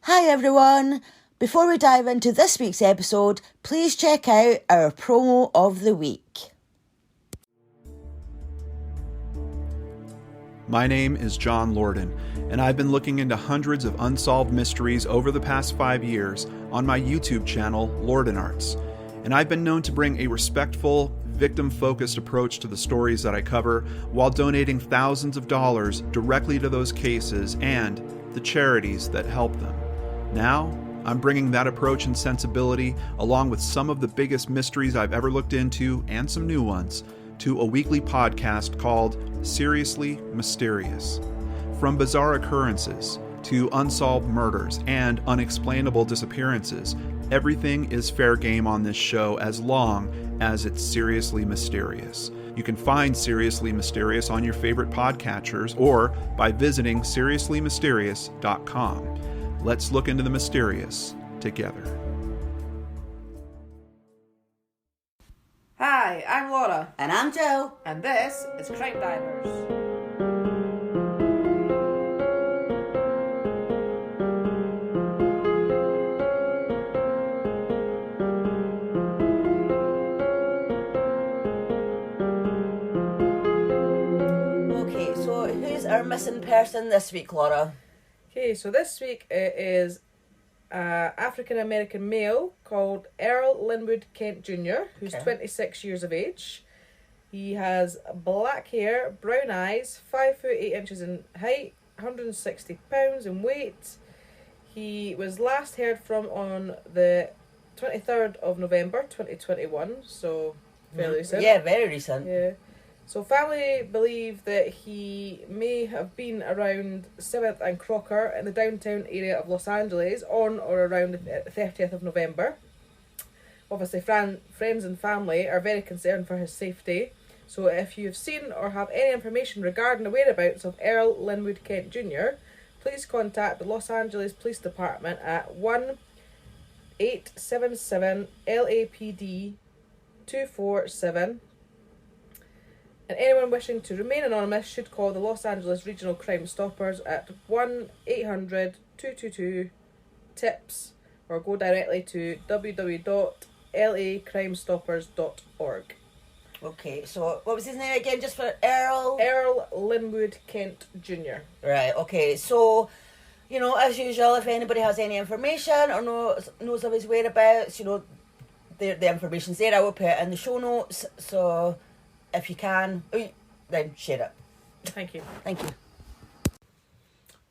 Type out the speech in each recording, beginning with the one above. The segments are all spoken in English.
Hi everyone! Before we dive into this week's episode, please check out our promo of the week. My name is John Lorden, and I've been looking into hundreds of unsolved mysteries over the past 5 years on my YouTube channel, Lorden Arts. And I've been known to bring a respectful, victim-focused approach to the stories that I cover while donating thousands of dollars directly to those cases and the charities that help them. Now, I'm bringing that approach and sensibility, along with some of the biggest mysteries I've ever looked into and some new ones, to a weekly podcast called Seriously Mysterious. From bizarre occurrences to unsolved murders and unexplainable disappearances, everything is fair game on this show as long as it's seriously mysterious. You can find Seriously Mysterious on your favorite podcatchers or by visiting seriouslymysterious.com. Let's look into the mysterious together. Hi, I'm Laura. And I'm Jo. And this is CrimeDivers. Okay, so who's our missing person this week, Laura? Okay, so this week it is an African-American male called Earl Linwood Kent Jr., who's 26 years of age. He has black hair, brown eyes, 5 foot 8 inches in height, 160 pounds in weight. He was last heard from on the 23rd of November 2021, so fairly recent. Yeah, very recent. Yeah. So family believe that he may have been around 7th and Crocker in the downtown area of Los Angeles on or around the 30th of November. Obviously, friends and family are very concerned for his safety. So if you've seen or have any information regarding the whereabouts of Earl Linwood Kent Jr., please contact the Los Angeles Police Department at 1-877-LAPD-247. And anyone wishing to remain anonymous should call the Los Angeles Regional Crime Stoppers at 1-800-222-TIPS or go directly to www.lacrimestoppers.org. Okay, so what was his name again, just for Earl? Earl Linwood Kent Jr. Right, okay, so, you know, as usual, if anybody has any information or knows of his whereabouts, you know, the information's there. I will put it in the show notes, so if you can, then share it. Thank you. Thank you.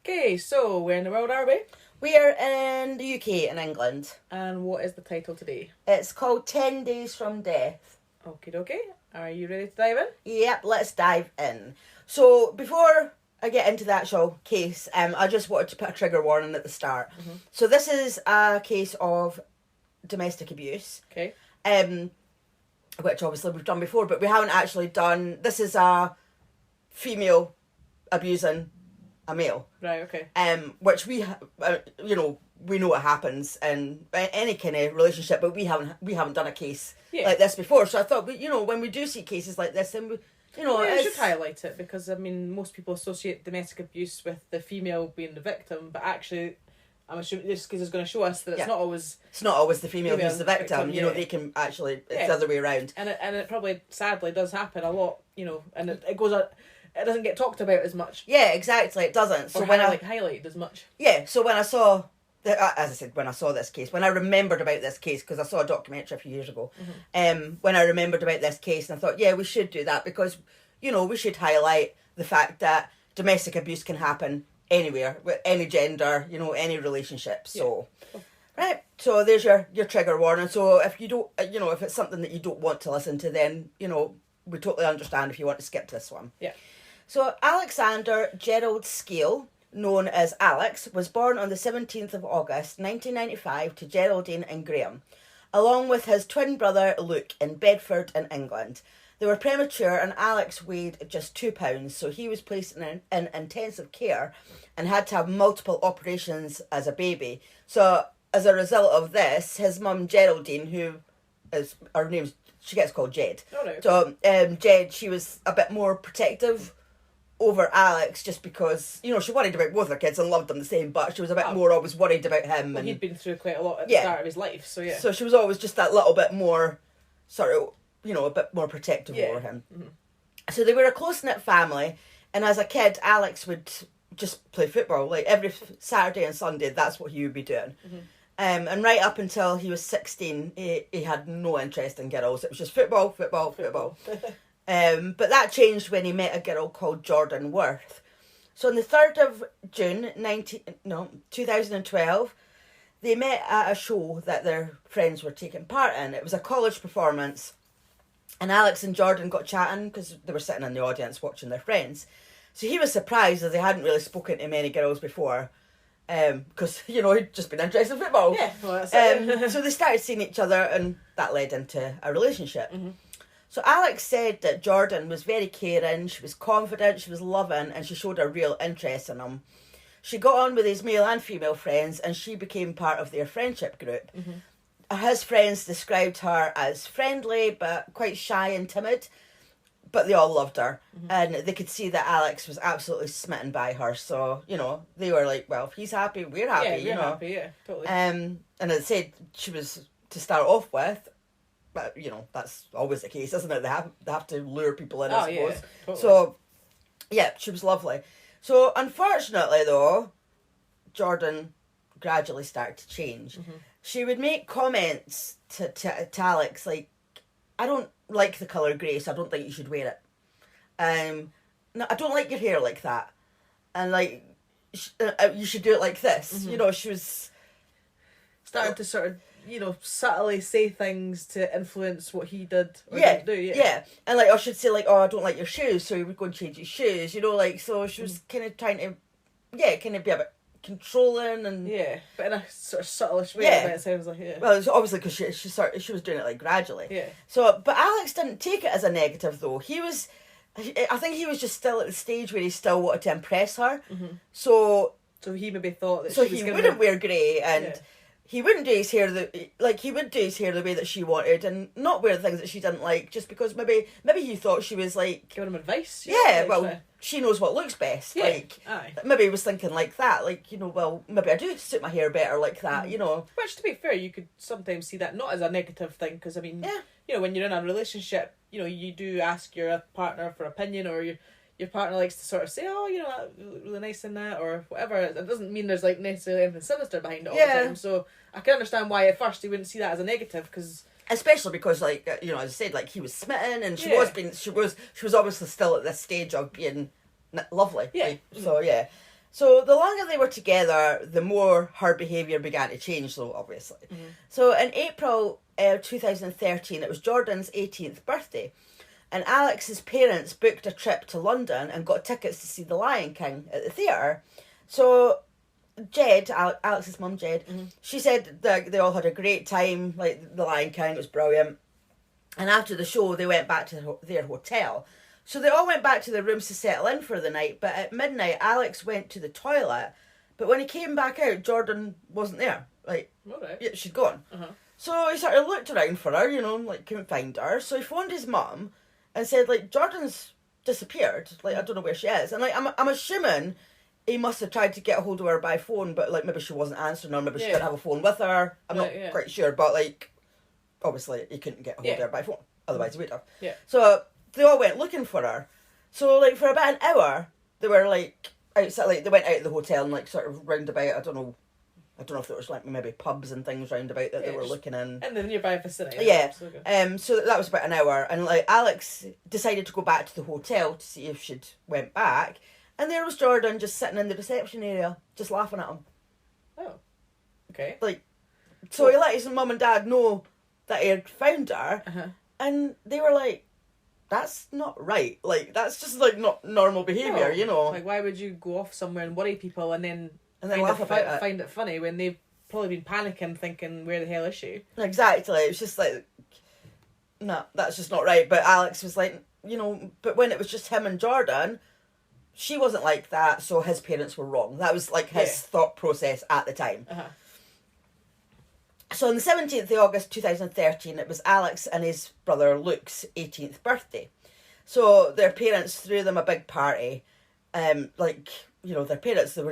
Okay, so where in the world are we? We are in the UK, in England. And what is the title today? It's called 10 Days from Death. Okie dokie. Are you ready to dive in? Yep, let's dive in. So, before I get into the actual case, I just wanted to put a trigger warning at the start. Mm-hmm. So this is a case of domestic abuse. Okay. Which obviously we've done before, but we haven't actually done... This is a female abusing a male. Right, okay. Which we know what happens in any kind of relationship, but we haven't done a case like this before. So I thought, when we do see cases like this, then we should highlight it because most people associate domestic abuse with the female being the victim, but actually, I'm assuming this case is going to show us that it's not always the female who's the victim. They can actually it's the other way around, and it probably sadly does happen a lot. And it goes on. It doesn't get talked about as much. Yeah, exactly. It doesn't. So highlighted as much. Yeah. So when I saw, as I said, when I saw this case, when I remembered about this case, because I saw a documentary a few years ago, when I remembered about this case, and I thought, we should do that because, we should highlight the fact that domestic abuse can happen anywhere, with any gender, any relationship. So, right. So there's your trigger warning. So if you don't, if it's something that you don't want to listen to, then, we totally understand if you want to skip this one. Yeah. So Alexander Gerald Skeel, known as Alex, was born on the 17th of August 1995 to Geraldine and Graham, along with his twin brother Luke in Bedford in England. They were premature and Alex weighed just 2 pounds, so he was placed in intensive care and had to have multiple operations as a baby. So as a result of this, his mum Geraldine, who is, her name's, she gets called Jed. Oh, no. So Jed, she was a bit more protective over Alex just because, you know, she worried about both her kids and loved them the same, but she was a bit more always worried about him. Well, and he'd been through quite a lot at the start of his life, so yeah. So she was always just that little bit more, sort of, you know, a bit more protective over him. Mm-hmm. So they were a close-knit family, and as a kid, Alex would just play football. Like, every Saturday and Sunday, that's what he would be doing. Mm-hmm. And right up until he was 16, he had no interest in girls. It was just football. But that changed when he met a girl called Jordan Worth. So on the 3rd of June 2012, they met at a show that their friends were taking part in. It was a college performance, and Alex and Jordan got chatting because they were sitting in the audience watching their friends. So he was surprised as they hadn't really spoken to many girls before, because, you know, he'd just been interested in football. Yeah, well, that's it. So they started seeing each other, and that led into a relationship. Mm-hmm. So Alex said that Jordan was very caring, she was confident, she was loving, and she showed a real interest in him. She got on with his male and female friends, and she became part of their friendship group. Mm-hmm. His friends described her as friendly, but quite shy and timid, but they all loved her. Mm-hmm. And they could see that Alex was absolutely smitten by her. So, you know, they were like, well, if he's happy, we're happy, yeah, you know. Happy, yeah, totally. And as I said, she was, to start off with, but, you know, that's always the case, isn't it? They have to lure people in, I suppose. Yeah, totally. So, yeah, she was lovely. So, unfortunately, though, Jordan gradually started to change. Mm-hmm. She would make comments to Alex like, I don't like the colour grey, so I don't think you should wear it. No, I don't like your hair like that. And, like, you should do it like this. Mm-hmm. You know, she was starting to sort of, you know, subtly say things to influence what he did or didn't do. Yeah. And, like, I should say, like, oh, I don't like your shoes, so he would go and change his shoes, you know, like, so she was kind of trying to, kind of be a bit controlling and... Yeah, but in a sort of subtleish way, it sounds like, Well, it's obviously because she was doing it, like, gradually. Yeah. So, but Alex didn't take it as a negative, though. I think he was just still at the stage where he still wanted to impress her. Mm-hmm. So he maybe thought that so he wouldn't wear grey, and he wouldn't do his hair he would do his hair the way that she wanted, and not wear things that she didn't like, just because maybe he thought she was like giving him advice. Yeah, well, she knows what looks best. Yeah. Like, maybe he was thinking like that, like, you know, well, maybe I do suit my hair better like that, you know. Which, to be fair, you could sometimes see that not as a negative thing, because I mean, you know, when you're in a relationship, you know, you do ask your partner for opinion, or your partner likes to sort of say, oh, you know, that really nice in that, or whatever. It doesn't mean there's like necessarily anything sinister behind it all the time. So I can understand why at first you wouldn't see that as a negative, because especially because, like, you know, as I said, like, he was smitten, and she was obviously still at this stage of being lovely. Yeah. Like, so yeah. So the longer they were together, the more her behaviour began to change, though, obviously. Mm-hmm. So in April 2013, it was Jordan's 18th birthday. And Alex's parents booked a trip to London and got tickets to see The Lion King at the theatre. So Jed, Alex's mum, Jed, she said that they all had a great time, like, The Lion King was brilliant. And after the show, they went back to their hotel. So they all went back to their rooms to settle in for the night, but at midnight, Alex went to the toilet. But when he came back out, Jordan wasn't there. Like, yeah, she'd gone. Uh-huh. So he sort of looked around for her, you know, like, couldn't find her. So he phoned his mum and said, like, Jordan's disappeared. Like, I don't know where she is. And, like, I'm assuming he must have tried to get a hold of her by phone, but, like, maybe she wasn't answering, or maybe she didn't have a phone with her. I'm not quite sure, but, like, obviously he couldn't get a hold of her by phone. Otherwise he would have. Yeah. So they all went looking for her. So, like, for about an hour, they were, like, outside, like, they went out of the hotel and, like, sort of round about, I don't know if there was, like, maybe pubs and things round about that they were looking in. In the nearby vicinity. Yeah. So that was about an hour. And, like, Alex decided to go back to the hotel to see if she'd went back. And there was Jordan just sitting in the reception area, just laughing at him. Oh. Okay. Like, so he let his mum and dad know that he had found her. Uh-huh. And they were like, that's not right. Like, that's just, like, not normal behaviour, you know. Like, why would you go off somewhere and worry people and then find it funny when they've probably been panicking, thinking, where the hell is she? Exactly. It was just like, no, that's just not right. But Alex was like, you know, but when it was just him and Jordan, she wasn't like that, so his parents were wrong. That was, like, his thought process at the time. Uh-huh. So on the 17th of August 2013, it was Alex and his brother Luke's 18th birthday. So their parents threw them a big party, like, you know, their parents, they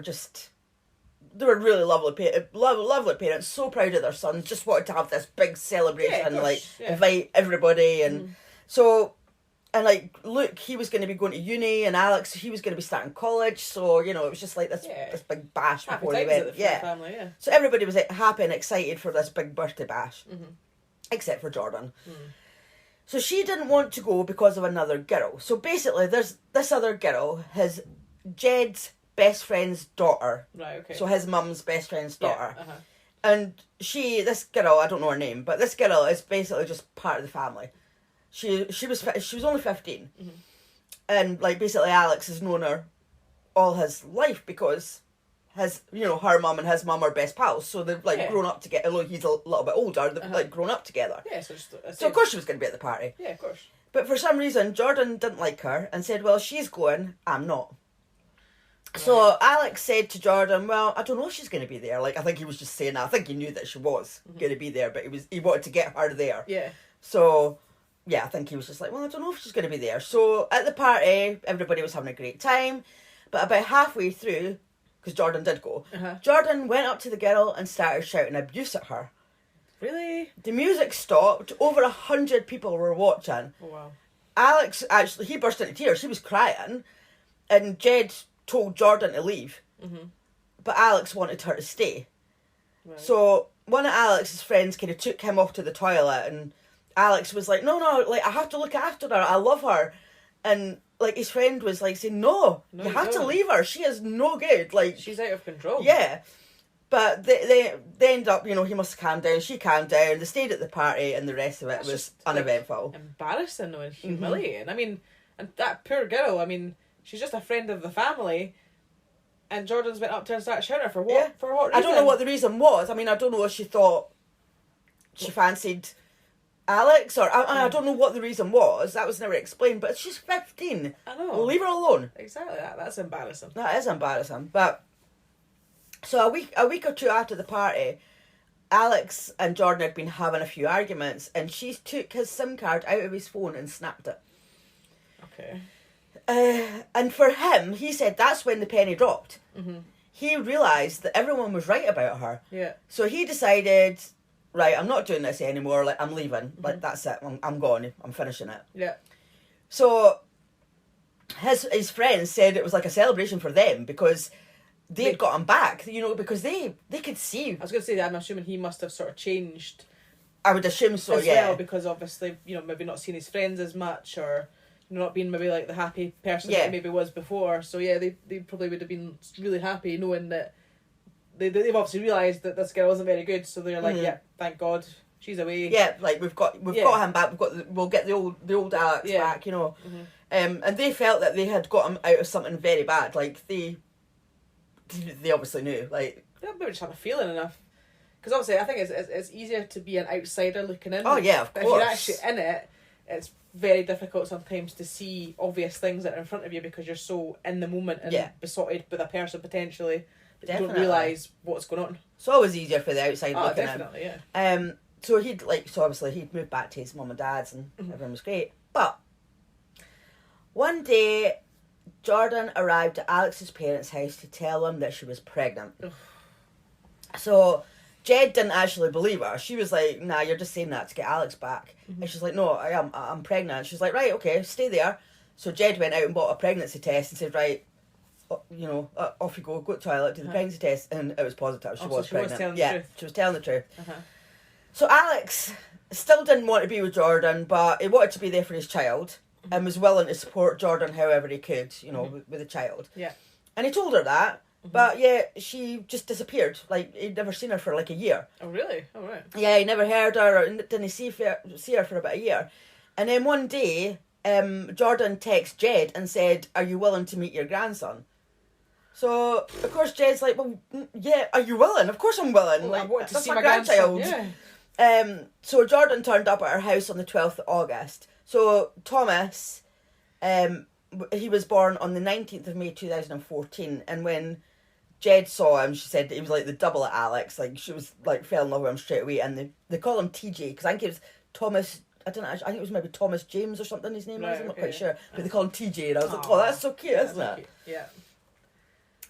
were really lovely parents, so proud of their sons, just wanted to have this big celebration, invite everybody, and so, and like Luke, he was going to be going to uni, and Alex, he was going to be starting college, so, you know, it was just like this big bash happy before they went. For the family, So everybody was happy and excited for this big birthday bash, except for Jordan. So she didn't want to go because of another girl. So basically, there's this other girl, Jed's best friend's daughter. Right, okay. So his mum's best friend's daughter. And this girl, I don't know her name, but this girl is basically just part of the family. She was only 15. And like basically Alex has known her all his life because her mum and his mum are best pals. So they've like grown up together. Although he's a little bit older, they've like grown up together. Yeah, so of course she was going to be at the party. Yeah, of course. But for some reason, Jordan didn't like her and said, well, she's going, I'm not. Right. So Alex said to Jordan, well, I don't know if she's going to be there. Like, I think he was just saying that. I think he knew that she was going to be there, but he wanted to get her there. Yeah. So, yeah, I think he was just like, well, I don't know if she's going to be there. So at the party, everybody was having a great time. But about halfway through, because Jordan did go, Jordan went up to the girl and started shouting abuse at her. Really? The music stopped. Over 100 people were watching. Oh, wow. Alex, actually, he burst into tears. He was crying. And Jed told Jordan to leave. But Alex wanted her to stay. Right. So one of Alex's friends kind of took him off to the toilet. And Alex was like, no, like, I have to look after her. I love her. And like his friend was like saying, no, you have to leave her. She is no good. Like, she's out of control. Yeah. But they end up, you know, he must have calmed down. She calmed down. They stayed at the party, and the rest of it was just uneventful. Like, embarrassing though, and humiliating. I mean, and that poor girl. I mean, she's just a friend of the family, and Jordan's went up to her and started shouting her for what? Yeah. For what reason? I don't know what the reason was. I mean, I don't know if she thought she fancied Alex, or I don't know what the reason was. That was never explained. But she's 15. I know. Leave her alone. Exactly. That's embarrassing. That is embarrassing, but. So a week or two after the party, Alex and Jordan had been having a few arguments, and she took his SIM card out of his phone and snapped it. Okay. And for him, he said that's when the penny dropped. He realised that everyone was right about her. Yeah. So he decided, right, I'm not doing this anymore. Like, I'm leaving. Like, that's it. I'm gone. I'm finishing it. Yeah. So his friends said it was like a celebration for them because they'd got him back, you know, because they could see. I was going to say that I'm assuming he must have sort of changed. I would assume so, as well, because obviously, you know, maybe not seeing his friends as much, or not being maybe like the happy person that he maybe was before. So yeah, they probably would have been really happy knowing that they've obviously realised that this girl wasn't very good. So they're like, yeah, thank God she's away. Yeah, like we've got him back. We'll get the old Alex back, you know. And they felt that they had got him out of something very bad. Like they obviously knew, like... Yeah, maybe just had a feeling enough. Because obviously I think it's easier to be an outsider looking in. Oh yeah, of course. If you're actually in it, it's very difficult sometimes to see obvious things that are in front of you because you're so in the moment and besotted with a person potentially that you don't realise what's going on. It's always easier for the outside looking definitely, in. Yeah. So obviously he'd moved back to his mum and dad's and everything was great. But one day Jordan arrived at Alex's parents' house to tell them that she was pregnant. Ugh. So Jed didn't actually believe her. She was like, nah, you're just saying that to get Alex back. And she's like, no, I'm pregnant. She's like, right, okay, stay there. So Jed went out and bought a pregnancy test and said, right, you know, off you go to the toilet, do the pregnancy test. And it was positive. She was pregnant. She was telling the truth. So Alex still didn't want to be with Jordan, but he wanted to be there for his child and was willing to support Jordan however he could, you know, with the child. Yeah. And he told her that. But yeah, she just disappeared. Like, he'd never seen her for like a year. Oh really? Oh right. Yeah, he never heard her or didn't see her for about a year. And then one day, Jordan texted Jed and said, "Are you willing to meet your grandson?" So of course Jed's like, "Well, yeah, are you willing? Of course I'm willing. Well, like, I want to that's see my my grandchild." grandson. Yeah. So Jordan turned up at her house on the 12th of August. So Thomas, he was born on the 19th of May 2014, and when Jed saw him, she said that he was like the double of Alex. Like, she was like, fell in love with him straight away. And they call him TJ because I think it was Thomas I don't know, I think it was maybe Thomas James or something his name was, I'm not quite sure. But they call him TJ, and I was like, oh, that's so cute, isn't it? Cute. Yeah.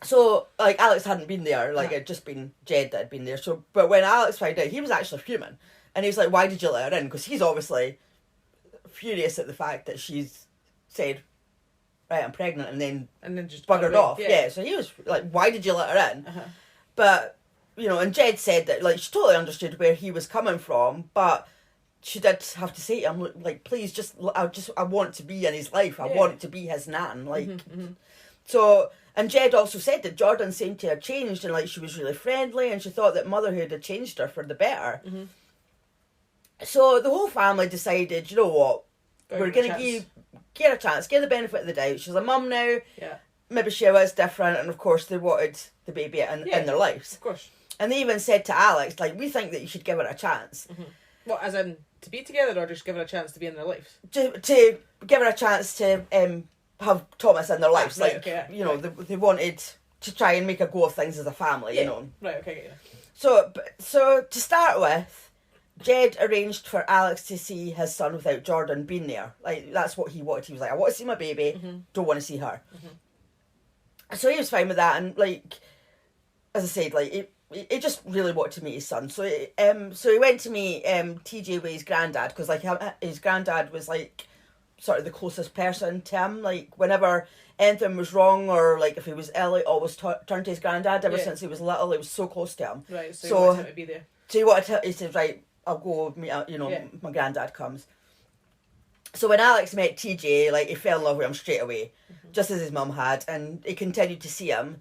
So, like, Alex hadn't been there, like, it'd just been Jed that had been there. So, but when Alex found out, he was actually fuming. And he was like, why did you let her in? Because he's obviously furious at the fact that she's said, right, I'm pregnant, and then just buggered off. Yeah, so he was like, why did you let her in? But, you know, and Jed said that, like, she totally understood where he was coming from, but she did have to say to him, like, please, I want to be in his life. I want to be his nan. Like, so, and Jed also said that Jordan seemed to have changed, and, like, she was really friendly, and she thought that motherhood had changed her for the better. So the whole family decided, you know what, we're going to give her a chance, give her the benefit of the doubt. She's a mum now. Yeah. Maybe she was different, and of course they wanted the baby in their lives. Of course. And they even said to Alex, like, we think that you should give her a chance. What, as in to be together, or just give her a chance to be in their lives? To give her a chance to have Thomas in their lives. You know, they wanted to try and make a go of things as a family, you know. Right, okay, yeah. So to start with, Jed arranged for Alex to see his son without Jordan being there. Like, that's what he wanted. He was like, I want to see my baby, don't want to see her. So he was fine with that, and, like, as I said, like, he just really wanted to meet his son. So he went to meet TJ with his granddad, because, like, his granddad was, like, sort of the closest person to him. Like, whenever anything was wrong, or, like, if he was ill, he always turned to his granddad. Ever since he was little, he was so close to him. Right, so he wanted him to be there. So he said, right, I'll go meet, you know, my granddad comes. So when Alex met TJ, like, he fell in love with him straight away, just as his mum had, and he continued to see him.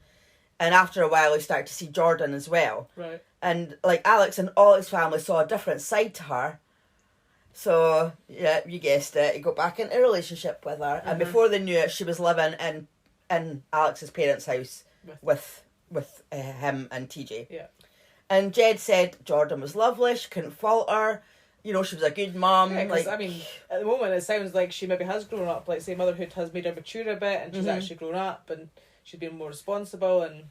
And after a while, he started to see Jordan as well. Right. And, like, Alex and all his family saw a different side to her. So, yeah, you guessed it, he got back into a relationship with her. And before they knew it, she was living in Alex's parents' house with him and TJ. Yeah. And Jed said Jordan was lovely, she couldn't fault her. You know, she was a good mum. Yeah, like, I mean, at the moment it sounds like she maybe has grown up. Like, say, motherhood has made her mature a bit, and she's actually grown up, and she's been more responsible, and,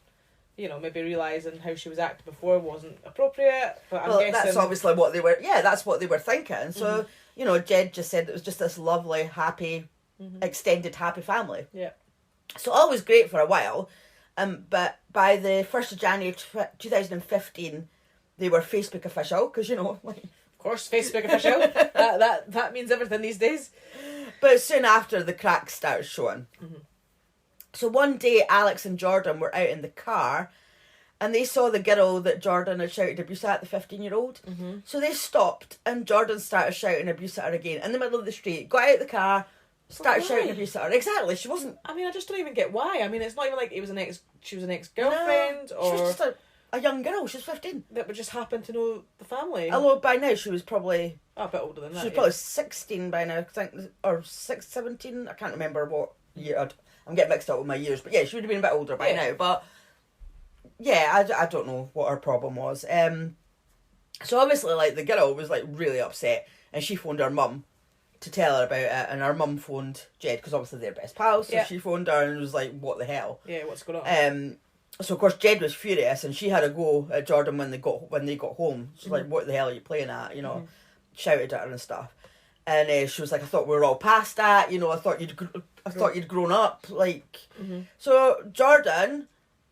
you know, maybe realising how she was acting before wasn't appropriate. But I'm guessing that's obviously what they were. Yeah, that's what they were thinking. So you know, Jed just said it was just this lovely, happy, extended happy family. Yeah. So all was great for a while, but by the 1st of January 2015, they were Facebook official, because, you know, like, of course, Facebook official. that means everything these days. But soon after, the cracks started showing. So one day, Alex and Jordan were out in the car, and they saw the girl that Jordan had shouted abuse at, the 15-year-old. So they stopped, and Jordan started shouting abuse at her again in the middle of the street. Got out of the car, started shouting abuse at her. Exactly, she wasn't. I mean, I just don't even get why. I mean, it's not even like she was an ex-girlfriend, or she was just a young girl. She was 15. That would just happen to know the family. Although by now she was probably a bit older than that. She was probably 16 by now, I think, or 17. I can't remember what year. I'm getting mixed up with my years, but yeah, she would have been a bit older by now. But yeah, I don't know what her problem was. So obviously, like, the girl was, like, really upset, and she phoned her mum to tell her about it, and her mum phoned Jed, because obviously they're best pals, so she phoned her and was like, what the hell? Yeah, what's going on? So of course Jed was furious, and she had a go at Jordan when they got home. She's like, what the hell are you playing at? You know, shouted at her and stuff. And she was like, I thought we were all past that, you know, I thought you'd grown up, like. So Jordan,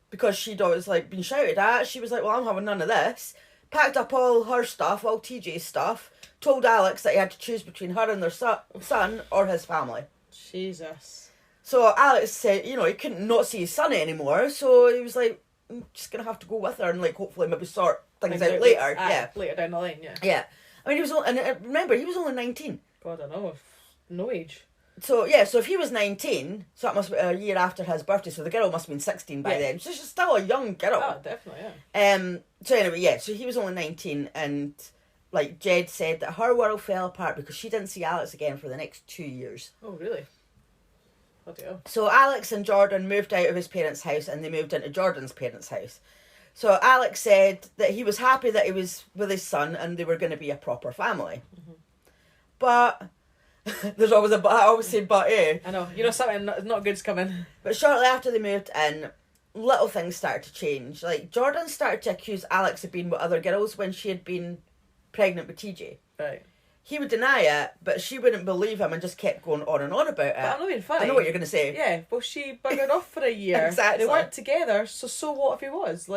because she'd always, like, been shouted at, she was like, well, I'm having none of this. Packed up all her stuff, all TJ's stuff, told Alex that he had to choose between her and their son or his family. Jesus. So Alex said, you know, he couldn't not see his son anymore, so he was like, I'm just going to have to go with her and, like, hopefully maybe sort things out later. Later down the line, Yeah. I mean, he was only, and remember, he was only 19. God, I know, no age. So, yeah, so if he was 19, so that must be a year after his birthday, so the girl must have been 16 by then. So she's still a young girl. Oh, definitely, yeah. So anyway, yeah, so he was only 19, and, like, Jed said that her world fell apart because she didn't see Alex again for the next 2 years. Oh, really? Bloody hell. So Alex and Jordan moved out of his parents' house, and they moved into Jordan's parents' house. So Alex said that he was happy that he was with his son, and they were going to be a proper family. But there's always a but. I always say but, eh? I know. You know something not good's coming. But shortly after they moved in, little things started to change. Like, Jordan started to accuse Alex of being with other girls when she had been pregnant with TJ. Right. he would deny it, but she wouldn't believe him and just kept going on and on about it. But I'm not being funny. I know what you're going to say. Yeah, well, she buggered off for a year. Exactly. They weren't together, so what if he was?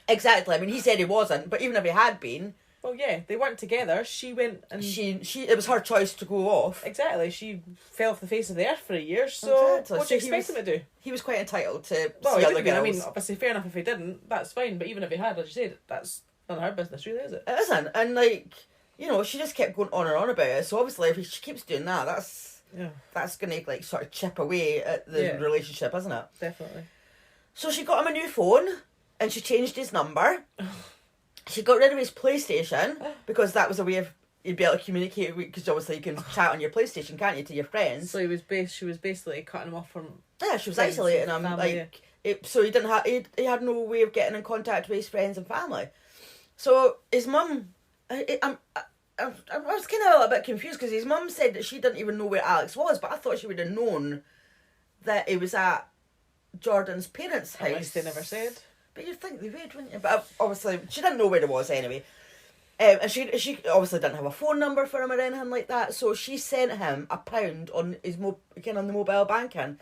Exactly. I mean, he said he wasn't, but even if he had been... Well, yeah, they weren't together. She went and... It was her choice to go off. Exactly. She fell off the face of the earth for a year, so exactly. what do you expect him to do? He was quite entitled to Well, see he other did. I girls. mean, obviously, fair enough if he didn't, that's fine, but even if he had, as you said, that's none of her business, really, is it? It isn't. And, she just kept going on and on about it, so obviously if she keeps doing that, that's going to, sort of chip away at the relationship, isn't it? Definitely. So she got him a new phone, and she changed his number. She got rid of his PlayStation, because that was a way of you'd be able to communicate, because obviously you can chat on your PlayStation, can't you, to your friends. So she was basically cutting him off from... Yeah, she was isolating him. Family, so he didn't have... He had no way of getting in contact with his friends and family. So his mum... I was kind of a little bit confused, because his mum said that she didn't even know where Alex was, but I thought she would have known that he was at Jordan's parents' house. At least they never said. But you'd think they would, wouldn't you? But obviously, she didn't know where it was anyway. And she obviously didn't have a phone number for him or anything like that, so she sent him £1 on his on the mobile banking,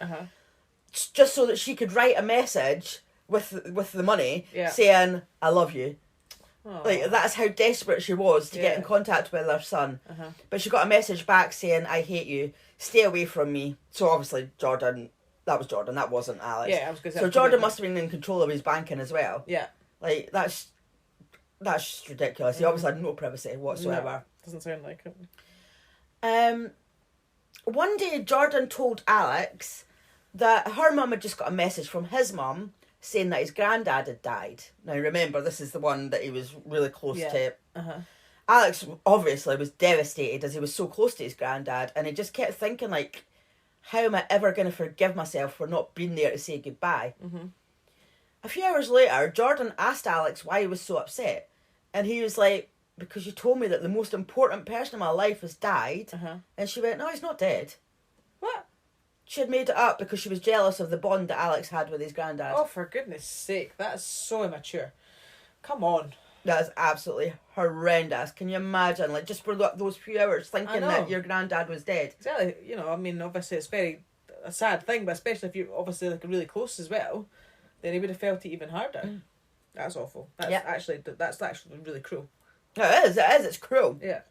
just so that she could write a message with the money saying, "I love you." Aww. That's how desperate she was to get in contact with her son. But she got a message back saying, "I hate you. Stay away from me." So obviously Jordan. That was Jordan. That wasn't Alex. Yeah, I was going to say. So Jordan must have been in control of his banking as well. Yeah. That's just ridiculous. He obviously had no privacy whatsoever. No, doesn't sound like it. One day Jordan told Alex that her mum had just got a message from his mum saying that his granddad had died. Now remember, this is the one that he was really close to. Alex obviously was devastated as he was so close to his granddad, and he just kept thinking, how am I ever going to forgive myself for not being there to say goodbye? A few hours later, Jordan asked Alex why he was so upset. And he was like, "Because you told me that the most important person in my life has died." And she went, "No, he's not dead." What? She had made it up because she was jealous of the bond that Alex had with his granddad. Oh, for goodness sake. That is so immature. Come on. That is absolutely horrendous. Can you imagine, just for those few hours thinking that your granddad was dead? Exactly. Obviously it's a sad thing, but especially if you're obviously really close as well, then he would have felt it even harder. That's awful. That's actually really cruel. It is. It's cruel. Yeah.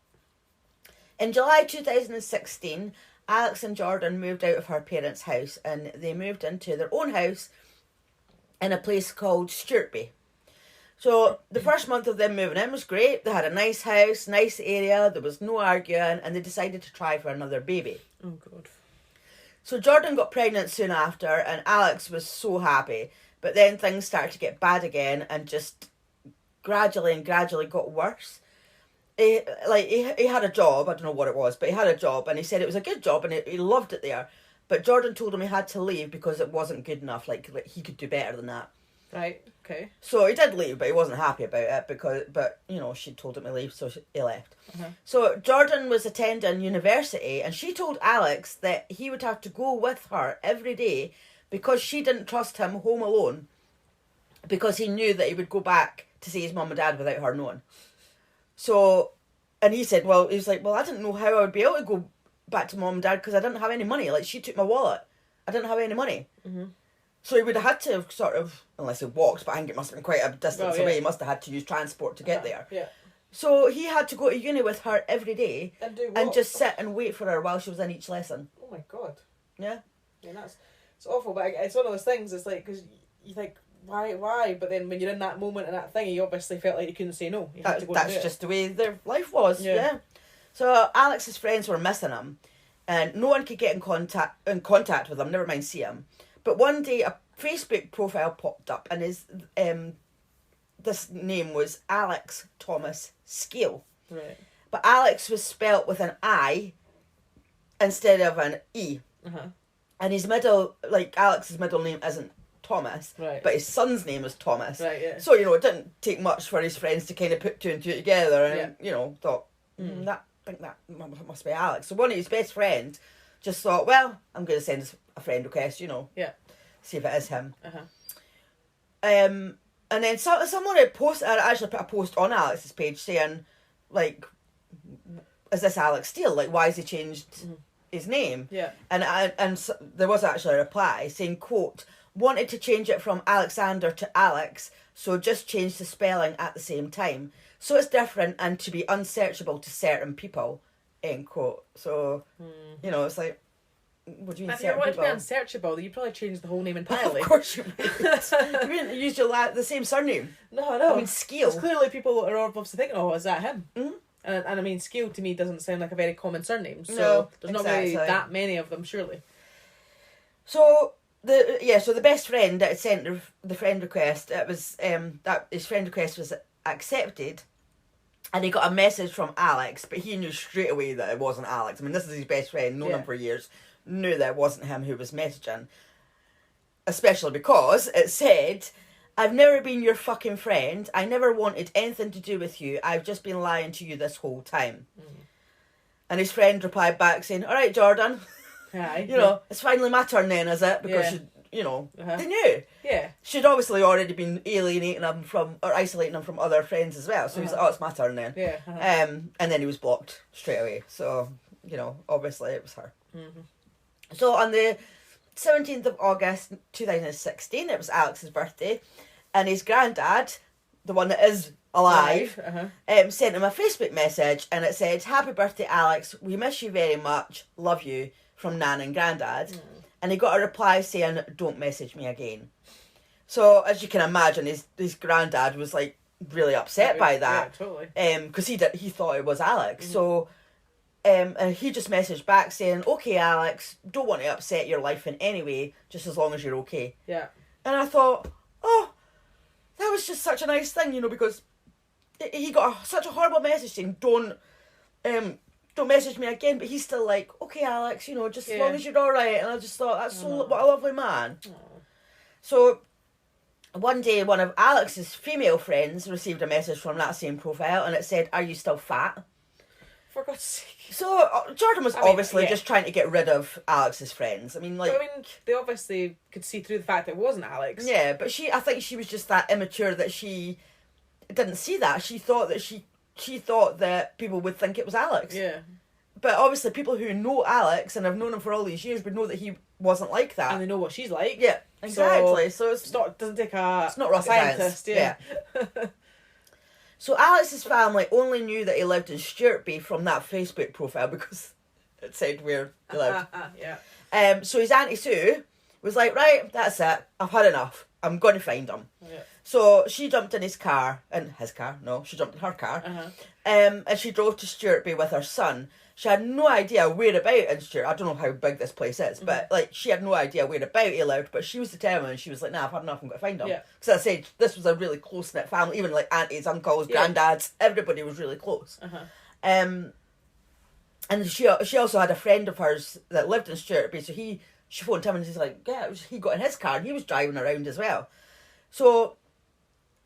In July 2016, Alex and Jordan moved out of her parents' house, and they moved into their own house in a place called Stewartby. So the first month of them moving in was great. They had a nice house, nice area, there was no arguing, and they decided to try for another baby. Oh, God. So Jordan got pregnant soon after, and Alex was so happy. But then things started to get bad again, and just gradually got worse. He had a job, I don't know what it was, but he had a job, and he said it was a good job, and he loved it there. But Jordan told him he had to leave because it wasn't good enough, like he could do better than that. Right, okay. So he did leave, but he wasn't happy about it but she told him to leave, so he left. So Jordan was attending university, and she told Alex that he would have to go with her every day because she didn't trust him home alone, because he knew that he would go back to see his mum and dad without her knowing. So, and he said, well, I didn't know how I would be able to go back to mum and dad because I didn't have any money. She took my wallet. I didn't have any money. So he would have had to sort of, unless he walked, but I think it must have been quite a distance away. He must have had to use transport to get there. Yeah. So he had to go to uni with her every day and do what? And just sit and wait for her while she was in each lesson. Oh my God. Yeah. Yeah, it's awful, but it's one of those things. It's because you think, why? But then when you're in that moment and that thing, you obviously felt like you couldn't say no. You had to go that's and do just the way their life was. Yeah. So Alex's friends were missing him, and no one could get in contact with him. Never mind see him. But one day a Facebook profile popped up, and his this name was Alex Thomas Skeel. Right. But Alex was spelt with an I instead of an E. And his Alex's middle name isn't Thomas, right, but his son's name is Thomas. Right, yeah. So, it didn't take much for his friends to kind of put two and two together and, thought, I think that must be Alex. So one of his best friends just thought, well, I'm going to send a friend request, see if it is him. And then someone had actually put a post on Alex's page saying, is this Alex Skeel? Like, why has he changed his name? Yeah. And so, there was actually a reply saying, quote, wanted to change it from Alexander to Alex, so just change the spelling at the same time. So it's different and to be unsearchable to certain people, end quote. So, you know, it's like, what do you mean If you want certain to be people? unsearchable, you probably change the whole name entirely. Of course you would. You wouldn't use the same surname. No, I know. I mean, Skeel. There's clearly people are obviously thinking, oh, is that him? Mhm. And I mean, Skeel to me doesn't sound like a very common surname. So No, there's not really exactly. that many of them, surely. So the best friend that had sent the friend request, it was that his friend request was accepted, and he got a message from Alex, but he knew straight away that it wasn't Alex. I mean, this is his best friend, known him for years, knew that it wasn't him who was messaging, especially because it said, I've never been your fucking friend. I never wanted anything to do with you. I've just been lying to you this whole time. And his friend replied back saying, all right, Jordan. Aye. You know, it's finally my turn then, is it? Because, they knew. Yeah. She'd obviously already been alienating him or isolating him from other friends as well. So he's like, oh, it's my turn then. Yeah. And then he was blocked straight away. So, obviously it was her. So on the 17th of August 2016, it was Alex's birthday. And his granddad, the one that is alive, sent him a Facebook message. And it said, happy birthday, Alex. We miss you very much. Love you. From Nan and Grandad. And he got a reply saying, don't message me again. So, as you can imagine, his granddad was, like, really upset by that. Yeah, totally. Because he thought it was Alex. So, and he just messaged back saying, okay, Alex, don't want to upset your life in any way, just as long as you're okay. Yeah. And I thought, oh, that was just such a nice thing, because he got such a horrible message saying, don't message me again, but he's still like, okay, Alex, just as long as you're alright. And I just thought, that's what a lovely man. So one day, one of Alex's female friends received a message from that same profile, and it said, are you still fat? For God's sake. So Jordan was obviously just trying to get rid of Alex's friends. I mean, they obviously could see through the fact that it wasn't Alex. Yeah, but I think she was just that immature that she didn't see that. She thought that people would think it was Alex. Yeah. But obviously people who know Alex and have known him for all these years would know that he wasn't like that. And they know what she's like. Yeah, exactly. So it's doesn't take it's not rocket scientist. Science. Yeah. So Alex's family only knew that he lived in Stuartby from that Facebook profile because it said where he lived. Yeah. So his Auntie Sue was like, right, that's it. I've had enough. I'm going to find him. Yeah. So she jumped in she jumped in her car. And she drove to Stuartby with her son. She had no idea where about in Stuart. I don't know how big this place is, but she had no idea where about he lived. But she was determined. She was like, "Nah, I've had enough. I'm going to find him." Because I said this was a really close knit family. Even like aunties, uncles, granddads, everybody was really close. And she also had a friend of hers that lived in Stuartby. So she phoned him and he's like, "Yeah." He got in his car and he was driving around as well. So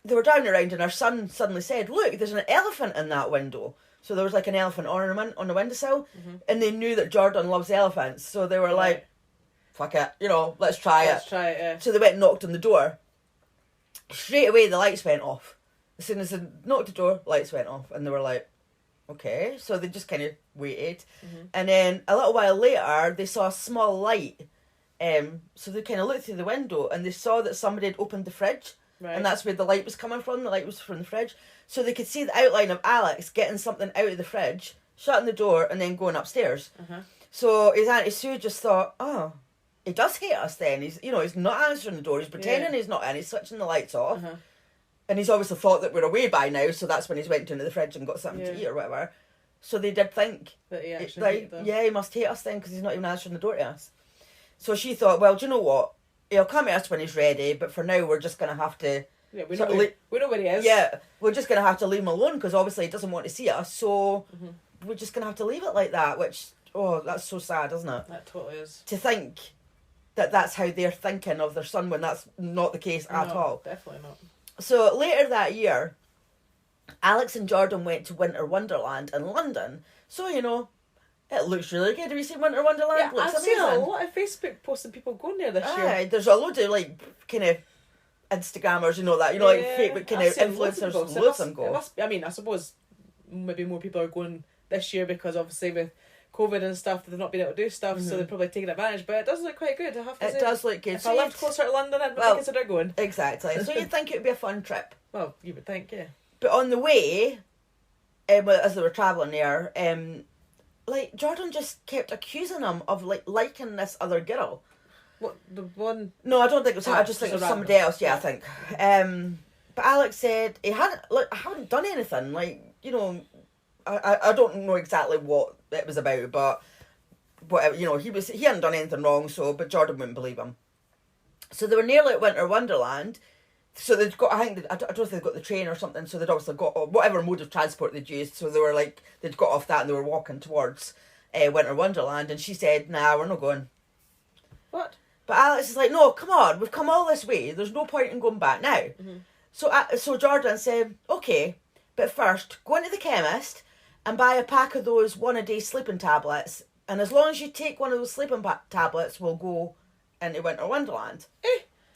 they were driving around and her son suddenly said, "Look, there's an elephant in that window." So there was like an elephant ornament on the windowsill, and they knew that Jordan loves elephants. So they were like, fuck it, let's try it. Yeah. So they went and knocked on the door. Straight away, the lights went off. As soon as they knocked the door, lights went off. And they were like, okay. So they just kind of waited. And then a little while later, they saw a small light. So they kind of looked through the window and they saw that somebody had opened the fridge. Right. And that's where the light was coming from. The light was from the fridge. So they could see the outline of Alex getting something out of the fridge, shutting the door, and then going upstairs. So his Auntie Sue just thought, oh, he does hate us then. He's not answering the door. He's pretending he's not in. He's switching the lights off. And he's obviously thought that we're away by now, so that's when he's went into the fridge and got something to eat or whatever. So they did think that he actually hated them. Yeah, he must hate us then because he's not even answering the door to us. So she thought, well, do you know what? He'll come at us when he's ready, but for now we're just going to have to... Yeah, we know where he is. Yeah, we're just going to have to leave him alone because obviously he doesn't want to see us, so we're just going to have to leave it like that, which, that's so sad, isn't it? That totally is. To think that that's how they're thinking of their son when that's not the case at all. Definitely not. So later that year, Alex and Jordan went to Winter Wonderland in London. So, it looks really good. Have you seen Winter Wonderland? Yeah, Looks I've seen amazing. a lot of Facebook posts of people going there this year. There's a load of kind of Instagrammers, like fake kind of influencers, loads of them go. I suppose maybe more people are going this year because obviously with COVID and stuff, they've not been able to do stuff, so they're probably taking advantage. But it does look quite good, I have to say. It does look good. If So I lived closer to London, I'd maybe consider going. Exactly. So you'd think it would be a fun trip. Well, you would think, yeah. But on the way, as they were travelling there, like, Jordan just kept accusing him of, like, liking this other girl. What, the one? No, I don't think it was her. I just think it was somebody else. Yeah, I think. But Alex said he hadn't. Like, I haven't done anything. Like, you know, I don't know exactly what it was about, but whatever. You know, he hadn't done anything wrong. So, but Jordan wouldn't believe him. So they were nearly at Winter Wonderland. So they'd got. I don't know if they'd got the train or something. So they'd obviously got whatever mode of transport they'd used. So they were like, they'd got off that and they were walking towards Winter Wonderland. And she said, "Nah, we're not going." What? But Alex is like, "No, come on, we've come all this way. There's no point in going back now." Mm-hmm. So Jordan said, "Okay, but first, go into the chemist and buy a pack of those one-a-day sleeping tablets. And as long as you take one of those sleeping tablets, we'll go into Winter Wonderland."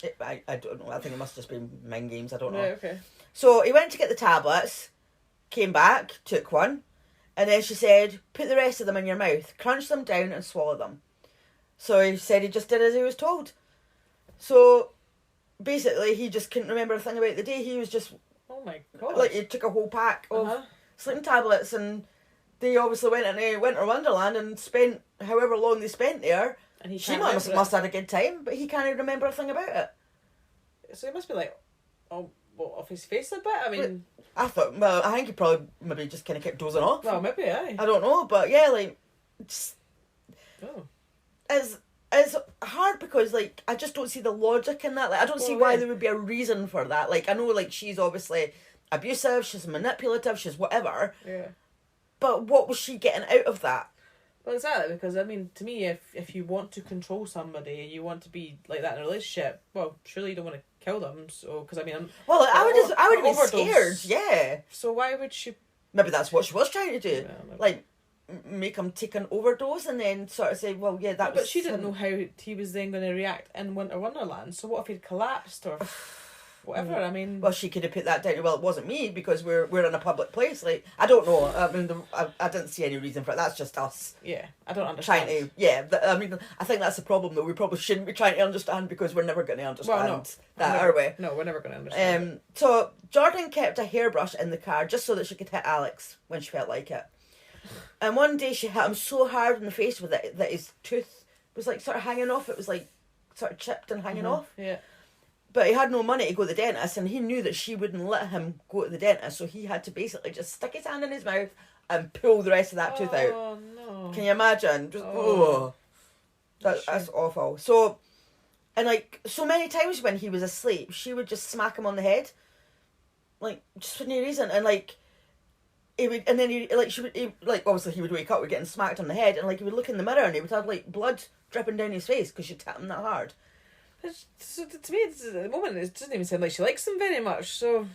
I don't know. I think it must have just been mind games. I don't know. Right, okay. So he went to get the tablets, came back, took one, and then she said, "Put the rest of them in your mouth, crunch them down and swallow them." So he said he just did as he was told. So basically, he just couldn't remember a thing about the day. He was just... Oh my God. Like, he took a whole pack of sleeping tablets, and they obviously went into Winter Wonderland and spent however long they spent there. And she must have had a good time, but he can't remember a thing about it. So he must be like, oh, what, off his face a bit? I mean... I think he probably maybe just kind of kept dozing off. Well, maybe, aye. I don't know, but yeah, like... Just, oh. It's hard because, like, I just don't see the logic in that. Like, I don't see why there would be a reason for that. Like, I know, like, she's obviously abusive, she's manipulative, she's whatever. Yeah. But what was she getting out of that? Well, exactly, because, I mean, to me, if you want to control somebody and you want to be like that in a relationship, well, surely you don't want to kill them. So, because, I mean... I would have been scared, yeah. So why would she... Maybe that's what she was trying to do. Yeah, like... make him take an overdose and then sort of say, well, yeah, that was... But she didn't know how he was then going to react in Winter Wonderland, so what if he'd collapsed or whatever, I mean... Well, she could have put that down to, well, it wasn't me because we're in a public place. Like, I don't know. I mean, I didn't see any reason for it. That's just us. Yeah, I don't understand. I mean, I think that's the problem, though. We probably shouldn't be trying to understand because we're never going to understand are we? No, we're never going to understand. So, Jordan kept a hairbrush in the car just so that she could hit Alex when she felt like it. And one day she hit him so hard in the face with it that his tooth was like sort of hanging off. It was like sort of chipped and hanging off. Yeah. But he had no money to go to the dentist, and he knew that she wouldn't let him go to the dentist, so he had to basically just stick his hand in his mouth and pull the rest of that tooth out. Oh no! Can you imagine? Just that's awful. So, and like so many times when he was asleep, she would just smack him on the head, like just for no reason, and like. He would, and then obviously he would wake up with getting smacked on the head, and like he would look in the mirror and he would have like blood dripping down his face because she'd hit him that hard. So to me, at the moment, it doesn't even sound like she likes him very much. So,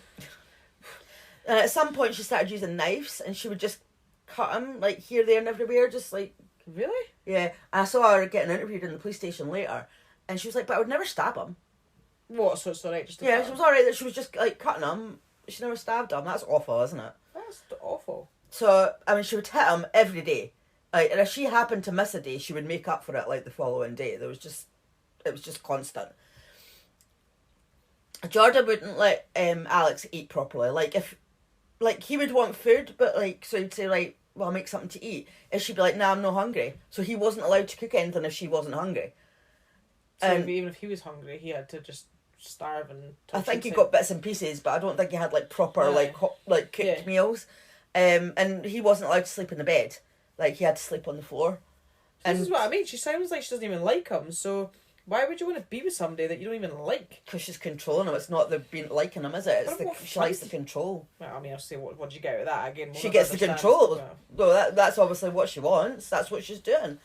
and at some point, she started using knives, and she would just cut him like here, there, and everywhere, just like. Really? Yeah, and I saw her getting interviewed in the police station later, and she was like, "But I would never stab him." What? So it's alright just to yeah, she was alright that she was just like cutting him. She never stabbed him. That's awful, isn't it? That's awful. So, I mean, she would hit him every day. Like, and if she happened to miss a day, she would make up for it, like, the following day. It was just constant. Jordan wouldn't let Alex eat properly. Like, he would want food, but, like, so he'd say, like, well, I'll make something to eat. And she'd be like, nah, I'm not hungry. So he wasn't allowed to cook anything if she wasn't hungry. So even if he was hungry, he had to just starve and... I think he got bits and pieces, but I don't think he had like proper cooked meals. And he wasn't allowed to sleep in the bed. Like, he had to sleep on the floor. This is what I mean. She sounds like she doesn't even like him. So why would you want to be with somebody that you don't even like? Because she's controlling him. It's not the being liking him, is it? She likes the control. Well, I mean, I'll say what did you get out of that again? She gets the control. Well, that's obviously what she wants. That's what she's doing.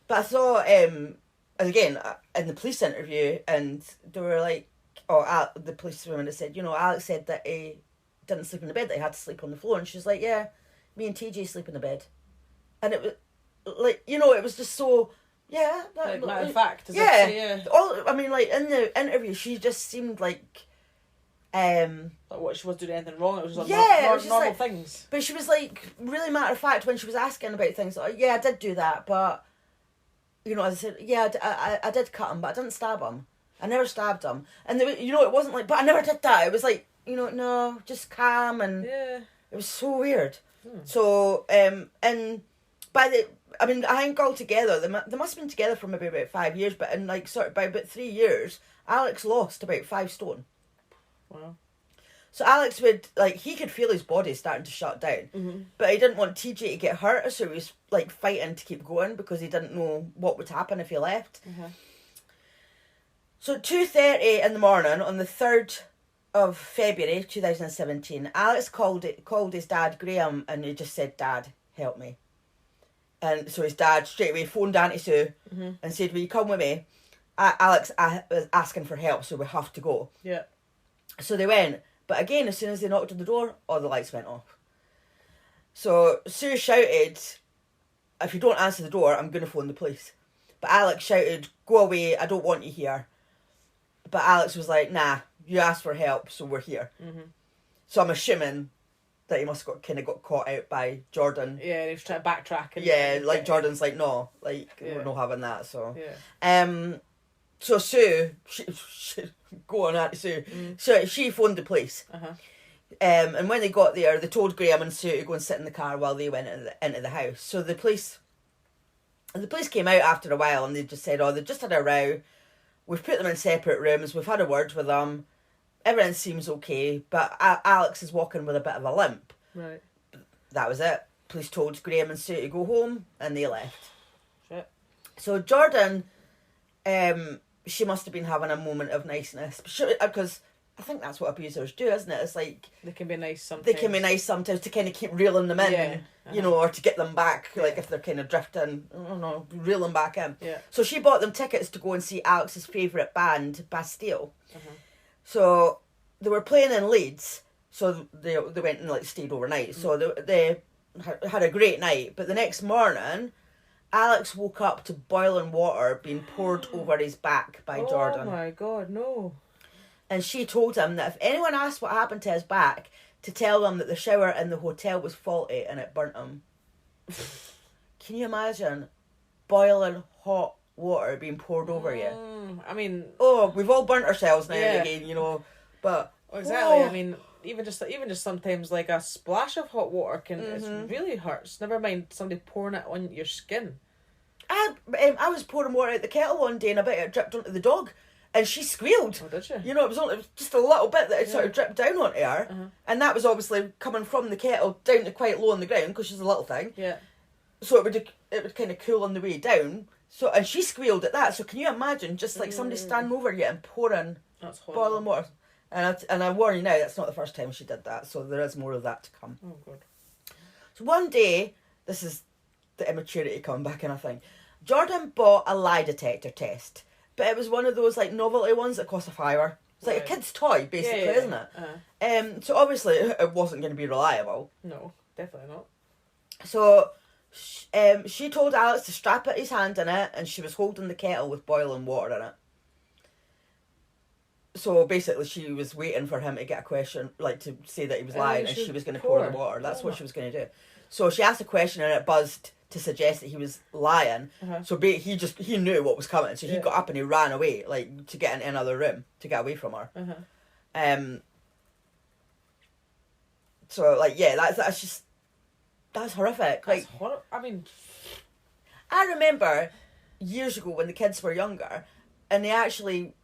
But I saw and again in the police interview, and they were like, the policewoman had said, Alex said that he didn't sleep in the bed, that he had to sleep on the floor, and she's like, yeah, me and TJ sleep in the bed, and it was like, it was just so, yeah, that, matter of fact, yeah. I mean, like in the interview, she just seemed like Like what, she wasn't doing anything wrong, it was just like Yeah, it was just normal like- things. But she was like really matter of fact when she was asking about things. Like, yeah, I did do that, but you know, as I said, yeah, I did cut him, but I didn't stab him. I never stabbed him, and you know, it wasn't like, but I never did that. It was like, you know, no, just calm, and Yeah. it was so weird. So and I think altogether they must have been together for maybe about 5 years, but in like sort of by about 3 years, Alex lost about 5 stone. Wow. So Alex would, like, he could feel his body starting to shut down, but he didn't want TJ to get hurt, so he was, like, fighting to keep going because he didn't know what would happen if he left. So at 2:30 in the morning on the 3rd of February 2017, Alex called his dad, Graham, and he just said, "Dad, help me." And so his dad straight away phoned Auntie Sue and said, "Will you come with me? Alex was asking for help, so we have to go." Yeah. So they went, but again, as soon as they knocked on the door, all the lights went off. So Sue shouted, "If you don't answer the door, I'm going to phone the police." But Alex shouted, "Go away, I don't want you here." But Alex was like, "Nah, you asked for help, so we're here." So I'm assuming that he must have got caught out by Jordan. Yeah, he was trying to backtrack. And Yeah, like Jordan's like, "No, like, Yeah. we're not having that," so. Yeah. So Sue, she go on, Auntie Sue. So she phoned the police. And when they got there, they told Graham and Sue to go and sit in the car while they went into the house. So the police came out after a while and they just said, "Oh, they just had a row. We've put them in separate rooms. We've had a word with them. Everything seems okay, but Alex is walking with a bit of a limp." Right. That was it. Police told Graham and Sue to go home and they left. Shit. So Jordan, she must have been having a moment of niceness. Because I think that's what abusers do, isn't it? It's like, They can be nice sometimes. they can be nice sometimes to kind of keep reeling them in, Yeah. you know, or to get them back, like if they're kind of drifting, I don't know, reel them back in. Yeah. So she bought them tickets to go and see Alex's favourite band, Bastille. So they were playing in Leeds, so they went and like stayed overnight. So they had a great night, but the next morning, Alex woke up to boiling water being poured over his back by Jordan. Oh my God, no. And she told him that if anyone asked what happened to his back, to tell them that the shower in the hotel was faulty and it burnt him. Can you imagine boiling hot water being poured over you? I mean... Oh, we've all burnt ourselves now Yeah. and again, you know, but... Exactly, oh. I mean, even just sometimes like a splash of hot water can it really hurts. Never mind somebody pouring it on your skin. I was pouring water out the kettle one day and a bit of it dripped onto the dog. And she squealed. Oh, did you? You know, it was just a little bit that it sort of dripped down onto her. And that was obviously coming from the kettle down to quite low on the ground because she's a little thing. Yeah. So it would kind of cool on the way down. So, and she squealed at that. So can you imagine just like somebody standing over you and pouring That's horrible. boiling water? And I warn you now, that's not the first time she did that. So there is more of that to come. Oh, God. So one day, this is the immaturity coming back in, I think. Jordan bought a lie detector test. But it was one of those like novelty ones that cost $5. It's like a kid's toy, basically, isn't it? So obviously it wasn't going to be reliable. No, definitely not. So she told Alex to strap his hand in it, and she was holding the kettle with boiling water in it. So basically she was waiting for him to get a question, like to say that he was lying, and she was going to pour the water. That's what she was going to do. So she asked a question and it buzzed to suggest that he was lying. So he knew what was coming, so he got up and he ran away, like to get into another room to get away from her. So like that's horrific. Like I mean, I remember years ago when the kids were younger, and they actually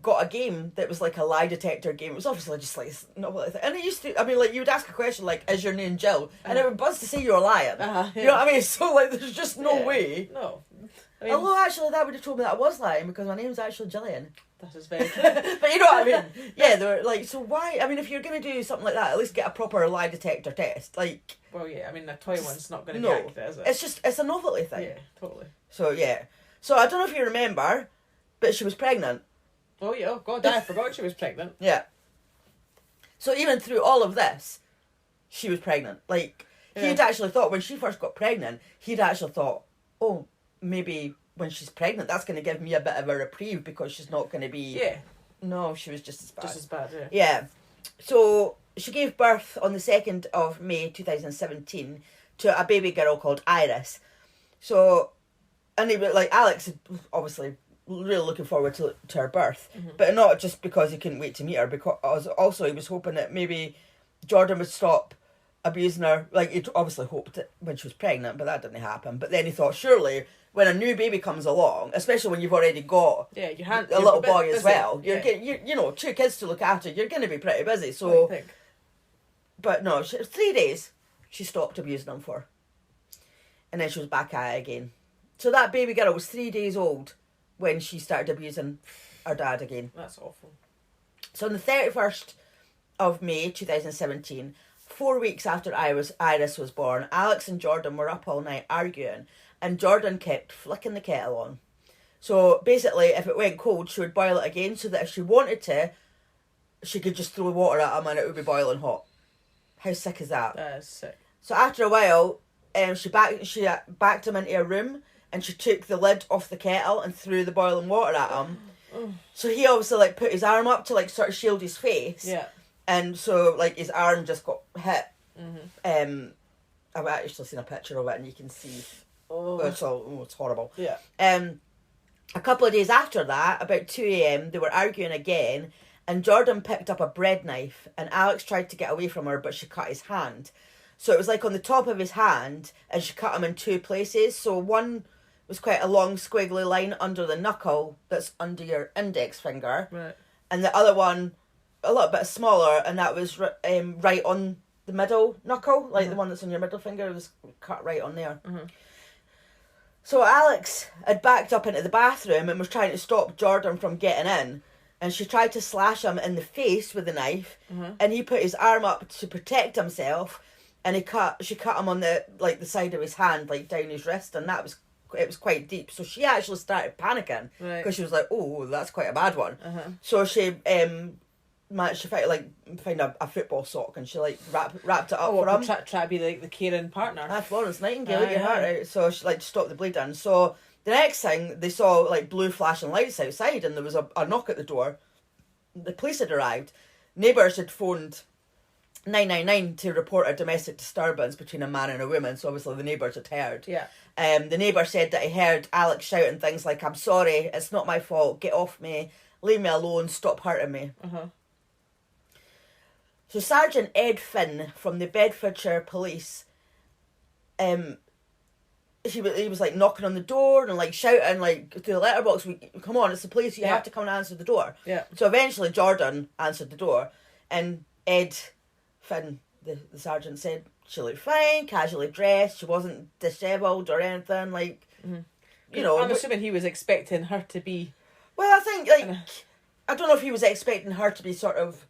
got a game that was like a lie detector game. It was obviously just like not what I think. And it used to, I mean, like you would ask a question like, "Is your name Jill?" and it would buzz to say you were lying. You know what I mean? So like, there's just no way. No. I mean, Although actually, that would have told me that I was lying because my name's actually Gillian. that is very true. But you know what I mean? Yeah, they're like, so why? I mean, if you're gonna do something like that, at least get a proper lie detector test. Like, Well, yeah, I mean, a toy one's not going to no, be accurate, is it? it's a novelty thing. Yeah, totally. So yeah, so I don't know if you remember, but she was pregnant. Oh, yeah. Oh, God, I forgot she was pregnant. Yeah. So even through all of this, she was pregnant. Like, he'd actually thought, when she first got pregnant, he'd actually thought, oh, maybe when she's pregnant, that's going to give me a bit of a reprieve because she's not going to be No, she was just as bad. Just as bad, yeah. Yeah. So she gave birth on the 2nd of May 2017 to a baby girl called Iris. So, and he was like, Alex obviously really looking forward to her birth, but not just because he couldn't wait to meet her, because also he was hoping that maybe Jordan would stop abusing her. Like, he obviously hoped it when she was pregnant, but that didn't happen. But then he thought, surely when a new baby comes along, especially when you've already got a little boy as well, you're you know, 2 kids to look after, you're going to be pretty busy. So, but no, 3 days she stopped abusing him for, and then she was back at it again. So that baby girl was 3 days old when she started abusing her dad again. That's awful. So on the 31st of May 2017, 4 weeks after Iris was born, Alex and Jordan were up all night arguing, and Jordan kept flicking the kettle on. So basically, if it went cold, she would boil it again, so that if she wanted to, she could just throw water at him and it would be boiling hot. How sick is that? That is sick. So after a while, she backed him into a room, and she took the lid off the kettle and threw the boiling water at him. So he obviously like put his arm up to like sort of shield his face. Yeah. And so like his arm just got hit. I've actually seen a picture of it, and you can see. It's horrible. Yeah. A couple of days after that, about 2 a.m, they were arguing again, and Jordan picked up a bread knife, and Alex tried to get away from her, but she cut his hand. So it was like on the top of his hand, and she cut him in 2 places. So one was quite a long squiggly line under the knuckle that's under your index finger. Right. And the other one, a little bit smaller, and that was right on the middle knuckle, like the one that's on your middle finger, it was cut right on there. So Alex had backed up into the bathroom and was trying to stop Jordan from getting in, and she tried to slash him in the face with the knife, and he put his arm up to protect himself, and she cut him on the side of his hand, like down his wrist, and it was quite deep. So she actually started panicking because she was like, "Oh, that's quite a bad one." So she managed to find a football sock, and she like wrapped it up for him. Try to be like the caring partner. Florence Nightingale, your heart out. So she like stopped the bleeding. So the next thing they saw like blue flashing lights outside, and there was a knock at the door. The police had arrived. Neighbours had phoned 999 to report a domestic disturbance between a man and a woman. So obviously the neighbours had heard. Yeah. The neighbour said that he heard Alex shouting things like, "I'm sorry, it's not my fault, get off me, leave me alone, stop hurting me." So Sergeant Ed Finn from the Bedfordshire Police, he was like knocking on the door and like shouting like through the letterbox, "Come on, it's the police, you have to come and answer the door." Yeah. So eventually Jordan answered the door, and Ed Finn, the sergeant, said she looked fine, casually dressed, she wasn't dishevelled or anything, like, you know. I'm assuming he was expecting her to be... Well, I think, like, I don't know if he was expecting her to be sort of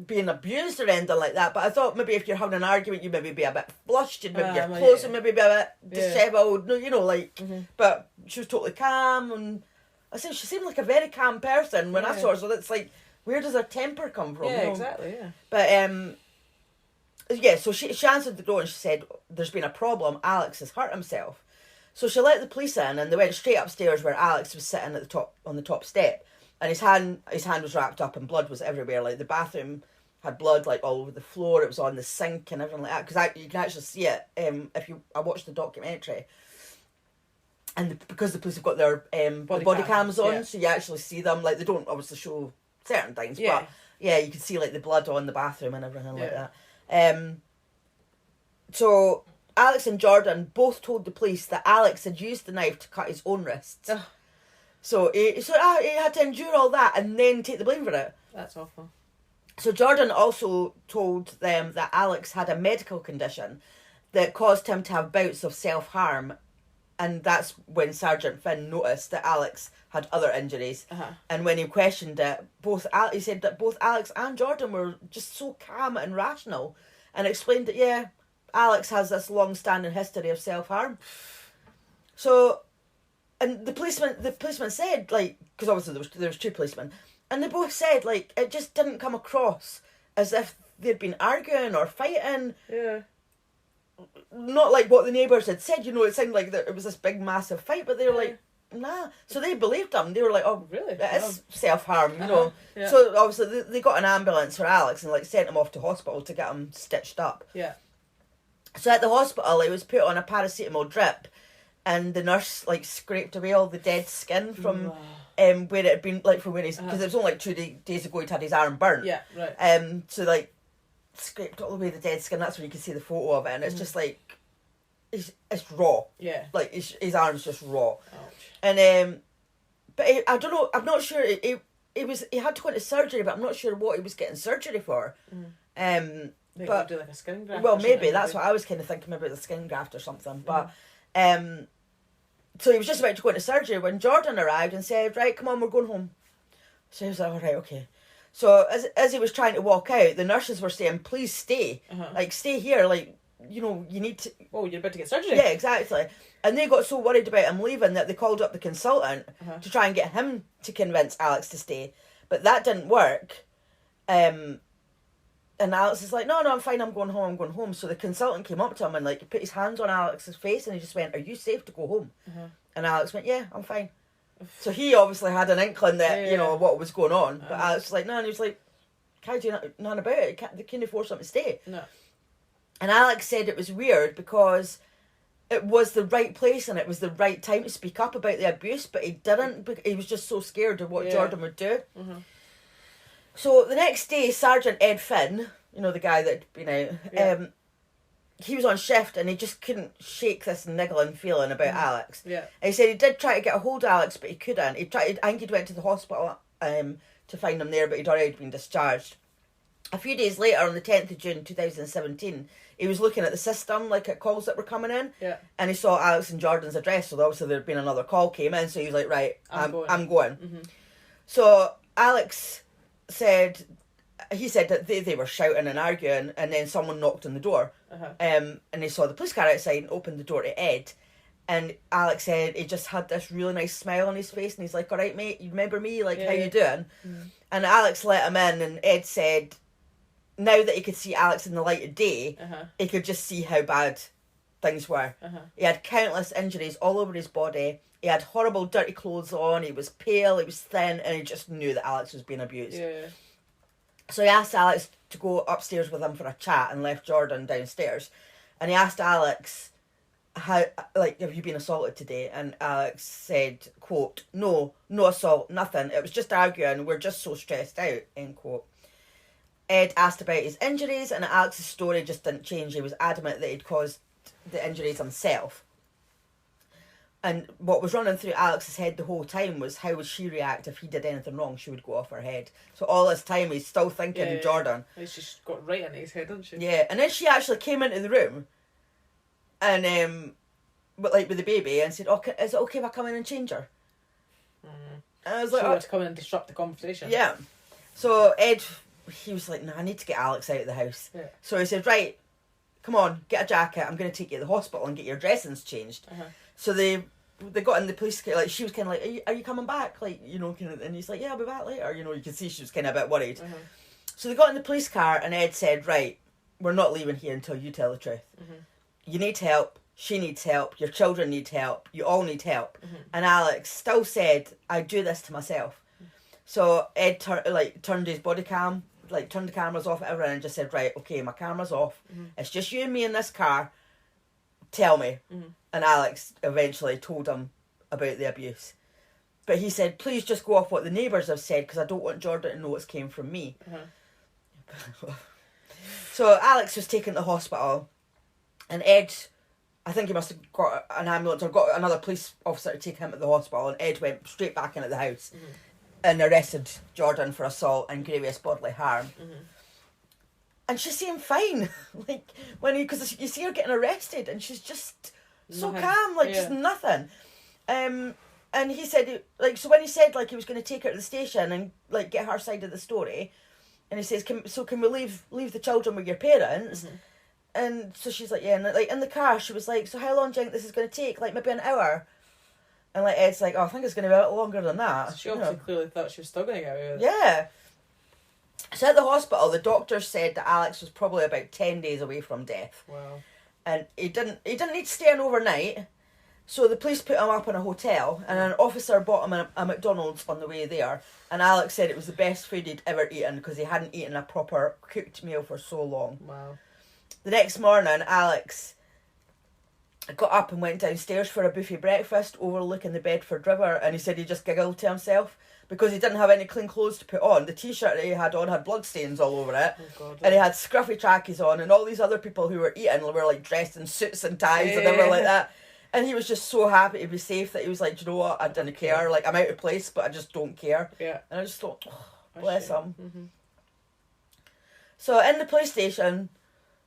being abused or anything like that, but I thought maybe if you're having an argument, you maybe be a bit flushed, you'd maybe your clothes would maybe be a bit dishevelled, you know, like, but she was totally calm, and I said she seemed like a very calm person when I saw her, so it's like, where does her temper come from? Yeah, you know? exactly, yeah. But, so she answered the door and she said, "There's been a problem, Alex has hurt himself." So she let the police in, and they went straight upstairs where Alex was sitting on the top step, and his hand was wrapped up and blood was everywhere. Like the bathroom had blood like all over the floor. It was on the sink and everything like that, because you can actually see it if I watched the documentary. And because the police have got their body cams on, so you actually see them. Like they don't obviously show certain things, but yeah, you can see like the blood on the bathroom and everything like that. So Alex and Jordan both told the police that Alex had used the knife to cut his own wrists. Ugh. So he had to endure all that and then take the blame for it. That's awful. So Jordan also told them that Alex had a medical condition that caused him to have bouts of self-harm, and that's when Sergeant Finn noticed that Alex had other injuries. And when he questioned it, he said that both Alex and Jordan were just so calm and rational, and explained that Alex has this long-standing history of self-harm. So, and the policeman said, like, because obviously there was 2 policemen, and they both said, like, it just didn't come across as if they'd been arguing or fighting. Yeah. Not like what the neighbours had said, you know, it sounded like it was this big massive fight, but they were like, nah. So they believed him. They were like, oh, Really? it is self-harm, you know. Yeah. So obviously they got an ambulance for Alex and like sent him off to hospital to get him stitched up. Yeah. So at the hospital, he was put on a paracetamol drip, and the nurse like scraped away all the dead skin from where it had been, like from where he's, because it was only like 2 days ago he'd had his arm burnt. Yeah, right. So like scraped all the way the dead skin. That's when you can see the photo of it, and it's just like it's raw. Yeah. Like his arm's just raw. Ouch. And but I don't know. I'm not sure. He had to go into surgery, but I'm not sure what he was getting surgery for. Maybe but do like a skin graft. well, or maybe something, that's what I was kind of thinking, maybe the skin graft or something. But so he was just about to go into surgery when Jordan arrived and said, "Right, come on, we're going home." So he was like, "All right, okay." So as he was trying to walk out, the nurses were saying, "Please stay, like stay here, like you know you need to." Oh, you're about to get surgery. Yeah, exactly. And they got so worried about him leaving that they called up the consultant to try and get him to convince Alex to stay, but that didn't work. And Alex is like, no, I'm fine, I'm going home. So the consultant came up to him and like put his hands on Alex's face and he just went, "Are you safe to go home?" And Alex went, "Yeah, I'm fine." So he obviously had an inkling that, you know, what was going on. But Alex was like, no, and he was like, can't do nothing about it. They couldn't force him to stay. No. And Alex said it was weird because it was the right place and it was the right time to speak up about the abuse, but he didn't. He was just so scared of what Jordan would do. So the next day, Sergeant Ed Finn, you know, the guy that'd been out, he was on shift and he just couldn't shake this niggling feeling about Alex. Yeah. And he said he did try to get a hold of Alex, but he couldn't. I think he'd went to the hospital to find him there, but he'd already been discharged. A few days later, on the 10th of June 2017, he was looking at the system, like at calls that were coming in, and he saw Alex and Jordan's address, so obviously there'd been another call came in, so he was like, right, I'm going. So Alex said that they were shouting and arguing, and then someone knocked on the door, and he saw the police car outside and opened the door to Ed, and Alex said he just had this really nice smile on his face, and he's like, "All right, mate, you remember me? Like, how you doing?" And Alex let him in, and Ed said now that he could see Alex in the light of day, he could just see how bad things were. He had countless injuries all over his body. He had horrible dirty clothes on, he was pale, he was thin, and he just knew that Alex was being abused. So he asked Alex to go upstairs with him for a chat and left Jordan downstairs. And he asked Alex, "How, like, have you been assaulted today?" And Alex said, quote, no assault, nothing. It was just arguing. We're just so stressed out," end quote. Ed asked about his injuries, and Alex's story just didn't change. He was adamant that he'd caused the injuries himself. And what was running through Alex's head the whole time was, how would she react if he did anything wrong? She would go off her head. So all this time he's still thinking of Jordan. He's just got right into his head, hasn't she? Yeah, and then she actually came into the room and with the baby and said, "Oh, is it okay if I come in and change her?" And I was like, she wanted to come in and disrupt the conversation. Yeah. So Ed, he was like, "No, I need to get Alex out of the house." Yeah. So he said, "Right, come on, get a jacket. I'm going to take you to the hospital and get your dressings changed." So they got in the police car. Like, she was kind of like, are you coming back? Like, you know, kind of, and he's like, "Yeah, I'll be back later." You know, you can see she was kind of a bit worried. So they got in the police car and Ed said, "Right, we're not leaving here until you tell the truth. You need help. She needs help. Your children need help. You all need help." And Alex still said, "I do this to myself." So Ed turned his body cam, turned the cameras off, everything, and just said, "Right, okay, my camera's off. It's just you and me in this car. Tell me." And Alex eventually told him about the abuse. But he said, "Please just go off what the neighbours have said, because I don't want Jordan to know it's came from me." So Alex was taken to the hospital, and Ed, I think he must have got an ambulance or got another police officer to take him to the hospital, and Ed went straight back into the house and arrested Jordan for assault and grievous bodily harm. And she seemed fine, like because you see her getting arrested, and she's just so calm, just nothing. And he said, so when he said he was going to take her to the station and get her side of the story, and he says, can we leave the children with your parents? And so she's like, yeah. And in the car, she was like, "So how long do you think this is going to take? Like maybe an hour?" And Ed's like, "Oh, I think it's going to be a bit longer than that." She obviously clearly thought she was still going to get away with it. Yeah. So at the hospital, the doctor said that Alex was probably about 10 days away from death. Wow. And he didn't need to stay in overnight. So the police put him up in a hotel, and an officer bought him a McDonald's on the way there. And Alex said it was the best food he'd ever eaten because he hadn't eaten a proper cooked meal for so long. Wow. The next morning, Alex got up and went downstairs for a buffet breakfast overlooking the Bedford River, and he said he just giggled to himself because he didn't have any clean clothes to put on. The t-shirt that he had on had bloodstains all over it, and he had scruffy trackies on, and all these other people who were eating were like dressed in suits and ties and everything like that. And he was just so happy to be safe that he was like, do you know what, I didn't care, like I'm out of place but I just don't care. Yeah. And I just thought, oh, bless him. Mm-hmm. So in the police station,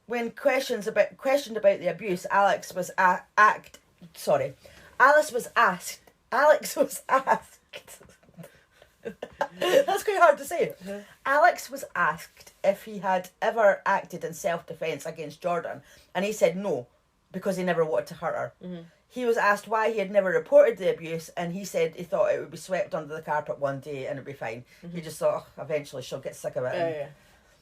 when questioned about the abuse, Alex was asked. That's quite hard to say. Alex was asked if he had ever acted in self-defence against Jordan, and he said no, because he never wanted to hurt her. Mm-hmm. He was asked why he had never reported the abuse, and he said he thought it would be swept under the carpet one day and it'd be fine. Mm-hmm. He just thought, oh, eventually she'll get sick of it. Yeah.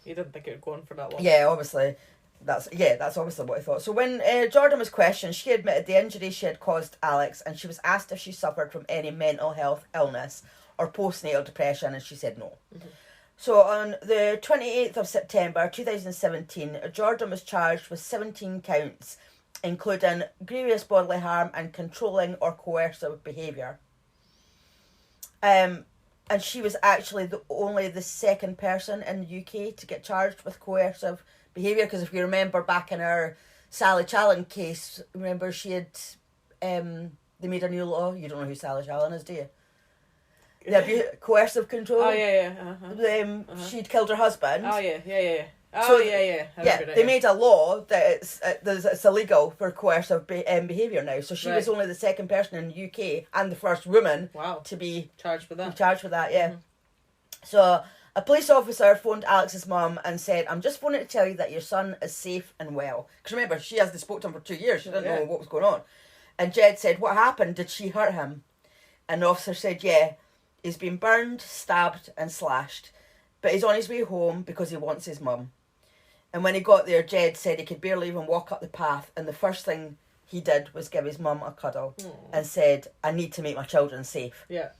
He didn't think it would go on for that long. Yeah, obviously. That's obviously what I thought. So when Jordan was questioned, she admitted the injury she had caused Alex, and she was asked if she suffered from any mental health illness or postnatal depression, and she said no. Mm-hmm. So on the 28th of September 2017, Jordan was charged with 17 counts, including grievous bodily harm and controlling or coercive behaviour. And she was actually only the second person in the UK to get charged with coercive behaviour, because if you remember back in our Sally Challen case, remember she had, they made a new law. You don't know who Sally Challen is, do you? Coercive control. Oh, yeah. She'd killed her husband. Oh, yeah. So, yeah. They made a law that it's illegal for coercive behaviour now. So she was only the second person in the UK and the first woman to be charged with that. Yeah. Mm-hmm. So a police officer phoned Alex's mum and said, "I'm just phoning to tell you that your son is safe and well." Because remember, she hasn't spoken to him for 2 years. She didn't know what was going on. And Jed said, "What happened? Did she hurt him?" And the officer said, "Yeah, he's been burned, stabbed and slashed. But he's on his way home because he wants his mum." And when he got there, Jed said he could barely even walk up the path, and the first thing he did was give his mum a cuddle and said, "I need to make my children safe." Yeah.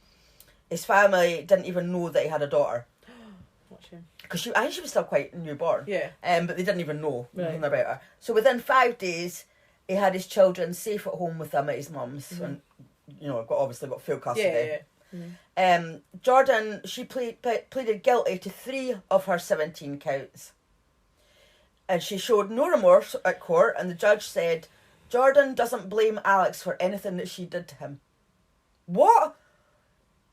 His family didn't even know that he had a daughter. What shame. Because I think she was still quite newborn. Yeah. But they didn't even know anything about her. So within 5 days, he had his children safe at home with him at his mum's. Mm-hmm. And, obviously got full custody. Yeah. Mm-hmm. Jordan, she pleaded guilty to 3 of her 17 counts. And she showed no remorse at court, and the judge said, "Jordan doesn't blame Alex for anything that she did to him." What?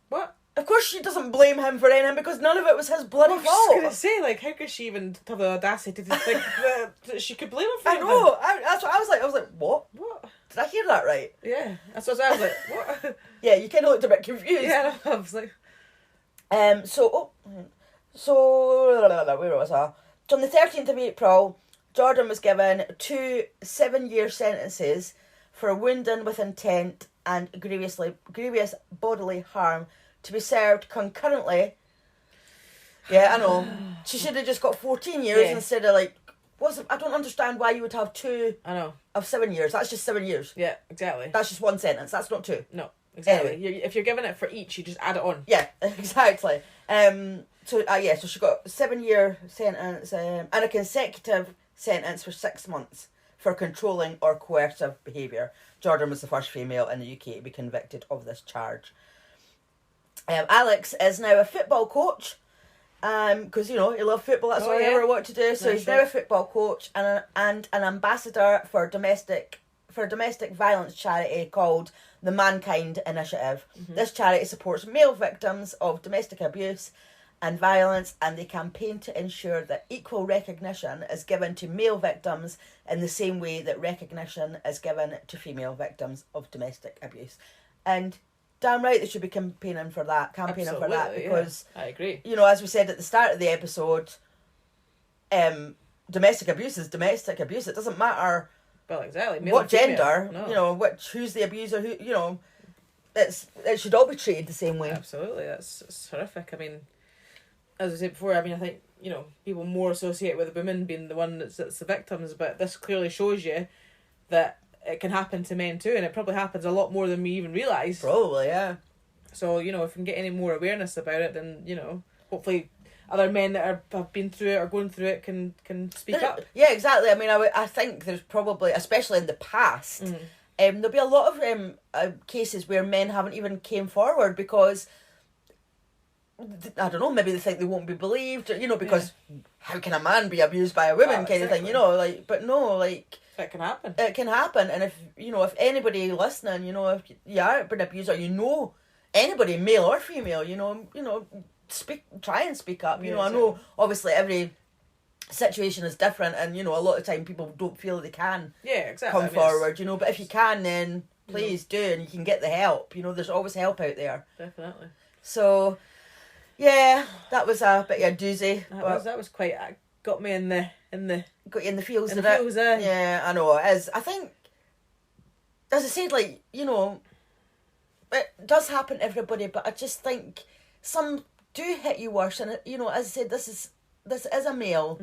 What? Of course she doesn't blame him for anything, because none of it was his bloody fault. I was going to say, how could she even have the audacity to think that she could blame him for anything? I know. That's what I was like. I was like, what? What? Did I hear that right? Yeah. That's what I was like, what? Yeah, you kind of looked a bit confused. Yeah, I was like... where was I? So on the 13th of April, Jordan was given 2 7-year sentences for wounding with intent and grievous bodily harm to be served concurrently. Yeah, I know. She should have just got 14 years instead of I don't understand why you would have 2 of 7 years. That's just 7 years. Yeah, exactly. That's just 1 sentence. That's not 2. No, exactly. Anyway. If you're giving it for each, you just add it on. Yeah, exactly. So she got a 7-year sentence and a consecutive sentence for 6 months for controlling or coercive behaviour. Jordan was the first female in the UK to be convicted of this charge. Alex is now a football coach, because he loved football. That's all he ever wanted to do. So he's now a football coach and an ambassador for domestic violence charity called the Mankind Initiative. Mm-hmm. This charity supports male victims of domestic abuse and violence, and they campaign to ensure that equal recognition is given to male victims in the same way that recognition is given to female victims of domestic abuse. And damn right they should be campaigning for that, because I agree. As we said at the start of the episode, domestic abuse is domestic abuse. It doesn't matter male what gender, who's the abuser, it should all be treated the same way. Absolutely, that's horrific. I mean, as I said before, I think, people more associate with the women being the one that's the victims, but this clearly shows you that it can happen to men too, and it probably happens a lot more than we even realise. Probably, yeah. So, you know, if we can get any more awareness about it, then, you know, hopefully other men that have been through it or going through it can speak up. Yeah, exactly. I mean, I think there's probably, especially in the past, there'll be a lot of cases where men haven't even came forward because, I don't know, maybe they think they won't be believed, you know, because how can a man be abused by a woman kind of thing, you know, like, but no, like... It can happen. It can happen, and if, you know, if anybody listening, you know, if you are been abused or you know anybody, male or female, you know, try and speak up. You know, I know obviously every situation is different, and you know, a lot of time people don't feel they can come forward. You know, but if you can, then please do, and you can get the help. You know, there's always help out there. Definitely. So, yeah, that was a bit of a doozy. That was quite got me in the got you in the feels of it. Feels, yeah, I know it is. I think, as I said, like, you know, it does happen to everybody, but I just think some do hit you worse, and you know, as I said, this is a male,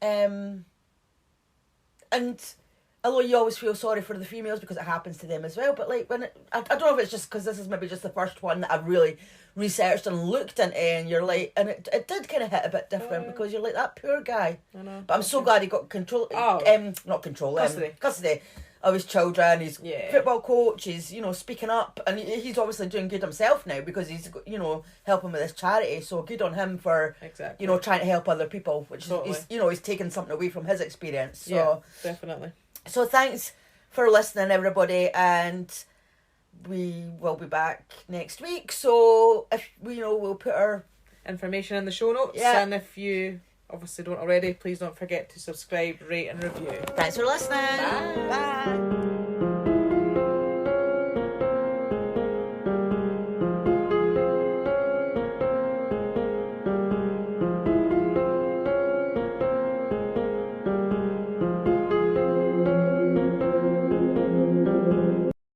and although you always feel sorry for the females because it happens to them as well, but like I don't know if it's just because this is maybe just the first one that I've really researched and looked into, and you're like, and it did kind of hit a bit different because you're like, that poor guy. I know. But I'm so glad he got control. Not control. Custody of his children. He's football coach. He's, you know, speaking up, and he's obviously doing good himself now because he's, you know, helping with this charity. So good on him for you know, trying to help other people, which is, you know, he's taking something away from his experience. So yeah, definitely. So thanks for listening, everybody, and we will be back next week. So if we'll put our information in the show notes, and if you obviously don't already, please don't forget to subscribe, rate and review. Thanks for listening. Bye.